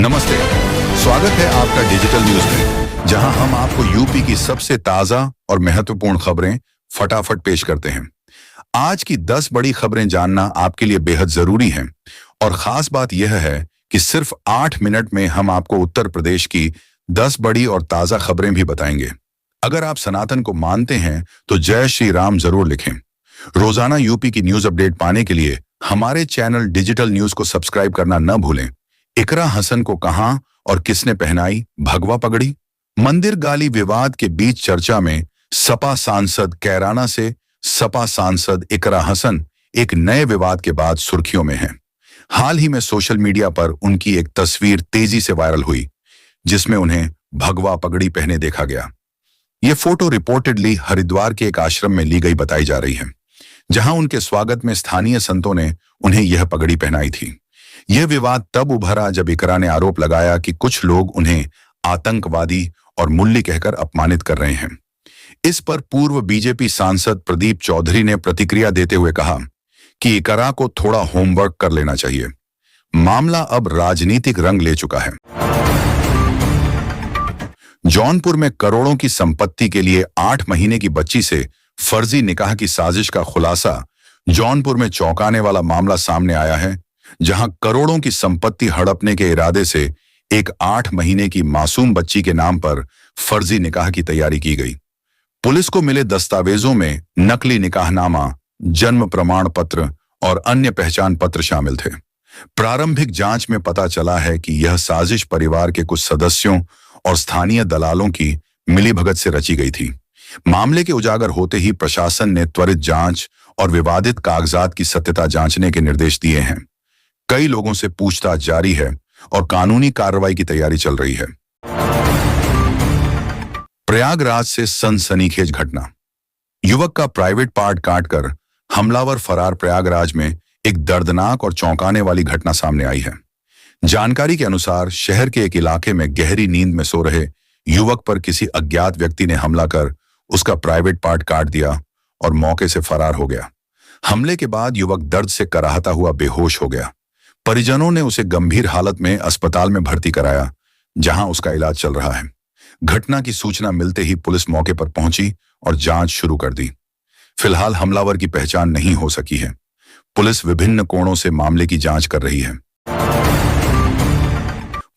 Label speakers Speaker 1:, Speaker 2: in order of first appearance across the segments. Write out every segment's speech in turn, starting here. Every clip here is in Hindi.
Speaker 1: नमस्ते, स्वागत है आपका डिजिटल न्यूज में, जहां हम आपको यूपी की सबसे ताजा और महत्वपूर्ण खबरें फटाफट पेश करते हैं। आज की 10 बड़ी खबरें जानना आपके लिए बेहद जरूरी है और खास बात यह है कि सिर्फ 8 मिनट में हम आपको उत्तर प्रदेश की 10 बड़ी और ताजा खबरें भी बताएंगे। अगर आप सनातन को मानते हैं तो जय श्री राम जरूर लिखें। रोजाना यूपी की न्यूज अपडेट पाने के लिए हमारे चैनल डिजिटल न्यूज को सब्सक्राइब करना न भूलें। इकरा हसन को कहां और किसने पहनाई भगवा पगड़ी? मंदिर गाली विवाद के बीच चर्चा में सपा सांसद कैराना से सपा सांसद इकरा हसन एक नए विवाद के बाद सुर्खियों में हैं। हाल ही में सोशल मीडिया पर उनकी एक तस्वीर तेजी से वायरल हुई, जिसमें उन्हें भगवा पगड़ी पहने देखा गया। यह फोटो रिपोर्टेडली हरिद्वार के एक आश्रम में ली गई बताई जा रही है, जहां उनके स्वागत में स्थानीय संतों ने उन्हें यह पगड़ी पहनाई थी। यह विवाद तब उभरा जब इकरा ने आरोप लगाया कि कुछ लोग उन्हें आतंकवादी और मुल्ली कहकर अपमानित कर रहे हैं। इस पर पूर्व बीजेपी सांसद प्रदीप चौधरी ने प्रतिक्रिया देते हुए कहा कि इकरा को थोड़ा होमवर्क कर लेना चाहिए। मामला अब राजनीतिक रंग ले चुका है। जौनपुर में करोड़ों की संपत्ति के लिए 8 महीने की बच्ची से फर्जी निकाह की साजिश का खुलासा जौनपुर में चौंकाने वाला मामला सामने आया है, जहां करोड़ों की संपत्ति हड़पने के इरादे से एक 8 महीने की मासूम बच्ची के नाम पर फर्जी निकाह की तैयारी की गई। पुलिस को मिले दस्तावेजों में नकली निकाहनामा, जन्म प्रमाण पत्र और अन्य पहचान पत्र शामिल थे। प्रारंभिक जांच में पता चला है कि यह साजिश परिवार के कुछ सदस्यों और स्थानीय दलालों की मिलीभगत से रची गई थी। मामले के उजागर होते ही प्रशासन ने त्वरित जांच और विवादित कागजात की सत्यता जांचने के निर्देश दिए हैं। कई लोगों से पूछताछ जारी है और कानूनी कार्रवाई की तैयारी चल रही है। प्रयागराज से सनसनीखेज घटना। युवक का प्राइवेट पार्ट काटकर हमलावर फरार। प्रयागराज में एक दर्दनाक और चौंकाने वाली घटना सामने आई है। जानकारी के अनुसार शहर के एक इलाके में गहरी नींद में सो रहे युवक पर किसी अज्ञात व्यक्ति ने हमला कर उसका प्राइवेट पार्ट काट दिया और मौके से फरार हो गया। हमले के बाद युवक दर्द से कराहता हुआ बेहोश हो गया। परिजनों ने उसे गंभीर हालत में अस्पताल में भर्ती कराया, जहां उसका इलाज चल रहा है। घटना की सूचना मिलते ही पुलिस मौके पर पहुंची और जांच शुरू कर दी। फिलहाल हमलावर की पहचान नहीं हो सकी है। पुलिस विभिन्न कोणों से मामले की जांच कर रही है।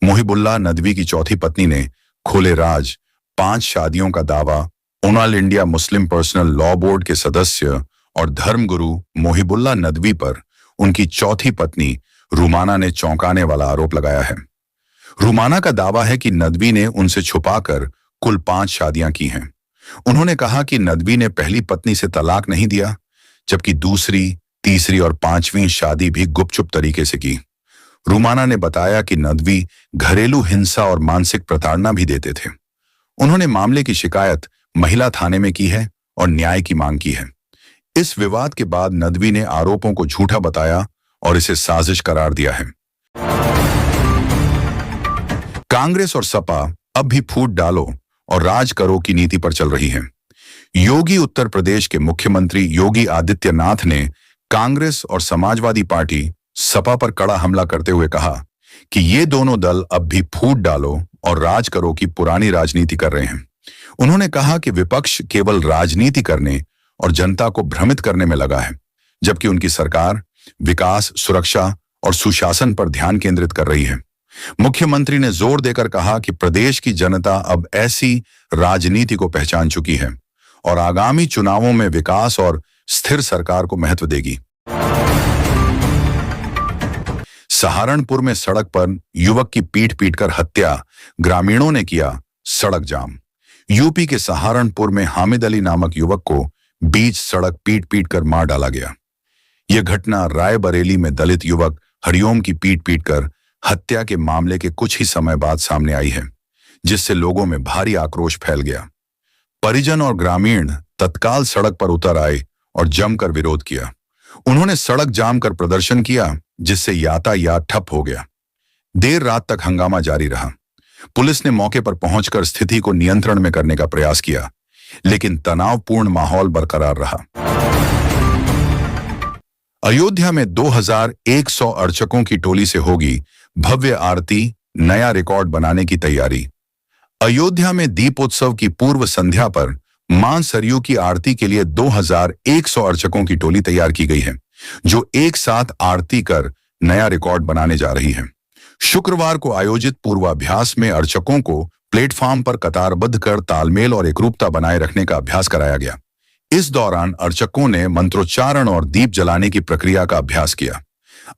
Speaker 1: मोहिबुल्लाह नदवी की चौथी पत्नी ने खोले राज। 5 शादियों का दावा। All India Muslim personal law board के सदस्य और धर्मगुरु मोहिबुल्लाह नदवी पर उनकी चौथी पत्नी रुमाना ने चौंकाने वाला आरोप लगाया है। रुमाना का दावा है कि नदवी ने उनसे छुपाकर कुल 5 शादियां की हैं। उन्होंने कहा कि नदवी ने पहली पत्नी से तलाक नहीं दिया, जबकि दूसरी, तीसरी और 5वीं शादी भी गुपचुप तरीके से की। रुमाना ने बताया कि नदवी घरेलू हिंसा और मानसिक प्रताड़ना भी देते थे। उन्होंने मामले की शिकायत महिला थाने में की है और न्याय की मांग की है। इस विवाद के बाद नदवी ने आरोपों को झूठा बताया और इसे साजिश करार दिया है। कांग्रेस और सपा अब भी फूट डालो और राज करो की नीति पर चल रही है। योगी उत्तर प्रदेश के मुख्यमंत्री योगी आदित्यनाथ ने कांग्रेस और समाजवादी पार्टी सपा पर कड़ा हमला करते हुए कहा कि ये दोनों दल अब भी फूट डालो और राज करो की पुरानी राजनीति कर रहे हैं। उन्होंने कहा कि विपक्ष केवल राजनीति करने और जनता को भ्रमित करने में लगा है, जबकि उनकी सरकार विकास, सुरक्षा और सुशासन पर ध्यान केंद्रित कर रही है। मुख्यमंत्री ने जोर देकर कहा कि प्रदेश की जनता अब ऐसी राजनीति को पहचान चुकी है और आगामी चुनावों में विकास और स्थिर सरकार को महत्व देगी। सहारनपुर में सड़क पर युवक की पीट पीटकर हत्या। ग्रामीणों ने किया सड़क जाम। यूपी के सहारनपुर में हामिद अली नामक युवक को बीच सड़क पीट पीट कर मार डाला गया। यह घटना रायबरेली में दलित युवक हरिओम की पीट पीटकर हत्या के मामले के कुछ ही समय बाद सामने आई है, जिससे लोगों में भारी आक्रोश फैल गया। परिजन और ग्रामीण तत्काल सड़क पर उतर आए और जमकर विरोध किया। उन्होंने सड़क जाम कर प्रदर्शन किया, जिससे यातायात ठप हो गया। देर रात तक हंगामा जारी रहा। पुलिस ने मौके पर पहुंचकर स्थिति को नियंत्रण में करने का प्रयास किया, लेकिन तनावपूर्ण माहौल बरकरार रहा। अयोध्या में 2100 अर्चकों की टोली से होगी भव्य आरती नया रिकॉर्ड बनाने की तैयारी। अयोध्या में दीपोत्सव की पूर्व संध्या पर मां सरयू की आरती के लिए 2100 अर्चकों की टोली तैयार की गई है, जो एक साथ आरती कर नया रिकॉर्ड बनाने जा रही है। शुक्रवार को आयोजित पूर्वाभ्यास में अर्चकों को प्लेटफॉर्म पर कतारबद्ध कर तालमेल और एकरूपता बनाए रखने का अभ्यास कराया गया। इस दौरान अर्चकों ने मंत्रोच्चारण और दीप जलाने की प्रक्रिया का अभ्यास किया।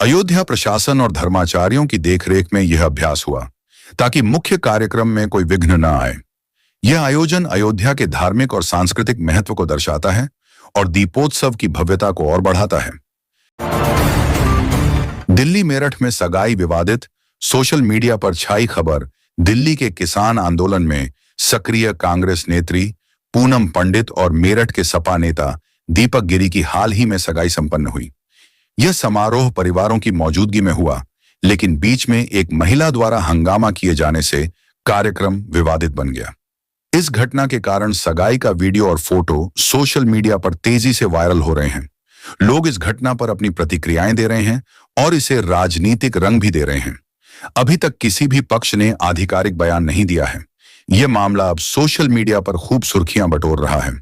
Speaker 1: अयोध्या प्रशासन और धर्माचार्यों की देखरेख में यह अभ्यास हुआ ताकि मुख्य कार्यक्रम में कोई विघ्न न आए। यह आयोजन अयोध्या के धार्मिक और सांस्कृतिक महत्व को दर्शाता है और दीपोत्सव की भव्यता को और बढ़ाता है। दिल्ली मेरठ में सगाई विवादित, सोशल मीडिया पर छाई खबर। दिल्ली के किसान आंदोलन में सक्रिय कांग्रेस नेत्री पूनम पंडित और मेरठ के सपा नेता दीपक गिरी की हाल ही में सगाई संपन्न हुई। यह समारोह परिवारों की मौजूदगी में हुआ, लेकिन बीच में एक महिला द्वारा हंगामा किए जाने से कार्यक्रम विवादित बन गया। इस घटना के कारण सगाई का वीडियो और फोटो सोशल मीडिया पर तेजी से वायरल हो रहे हैं। लोग इस घटना पर अपनी प्रतिक्रियाएं दे रहे हैं और इसे राजनीतिक रंग भी दे रहे हैं। अभी तक किसी भी पक्ष ने आधिकारिक बयान नहीं दिया है। यह मामला अब सोशल मीडिया पर खूब सुर्खियां बटोर रहा है।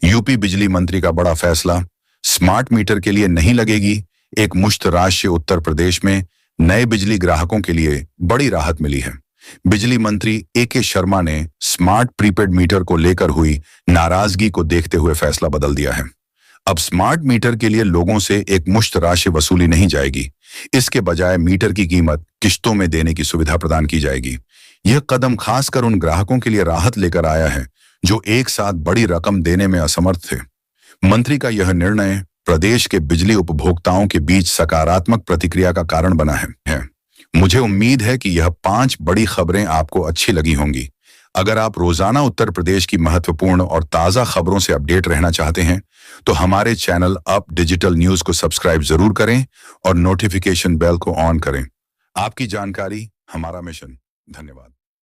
Speaker 1: यूपी बिजली मंत्री का बड़ा फैसला, स्मार्ट मीटर के लिए नहीं लगेगी एक मुश्त राशि। उत्तर प्रदेश में नए बिजली ग्राहकों के लिए बड़ी राहत मिली है। बिजली मंत्री AK शर्मा ने स्मार्ट प्रीपेड मीटर को लेकर हुई नाराजगी को देखते हुए फैसला बदल दिया है। अब स्मार्ट मीटर के लिए लोगों से एक मुश्त राशि वसूली नहीं जाएगी। इसके बजाय मीटर की कीमत किश्तों में देने की सुविधा प्रदान की जाएगी। यह कदम खासकर उन ग्राहकों के लिए राहत लेकर आया है जो एक साथ बड़ी रकम देने में असमर्थ थे। मंत्री का यह निर्णय प्रदेश के बिजली उपभोक्ताओं के बीच सकारात्मक प्रतिक्रिया का कारण बना है। मुझे उम्मीद है कि यह 5 बड़ी खबरें आपको अच्छी लगी होंगी। अगर आप रोजाना उत्तर प्रदेश की महत्वपूर्ण और ताजा खबरों से अपडेट रहना चाहते हैं, तो हमारे चैनल अप डिजिटल न्यूज को सब्सक्राइब जरूर करें और नोटिफिकेशन बेल को ऑन करें। आपकी जानकारी हमारा मिशन। धन्यवाद।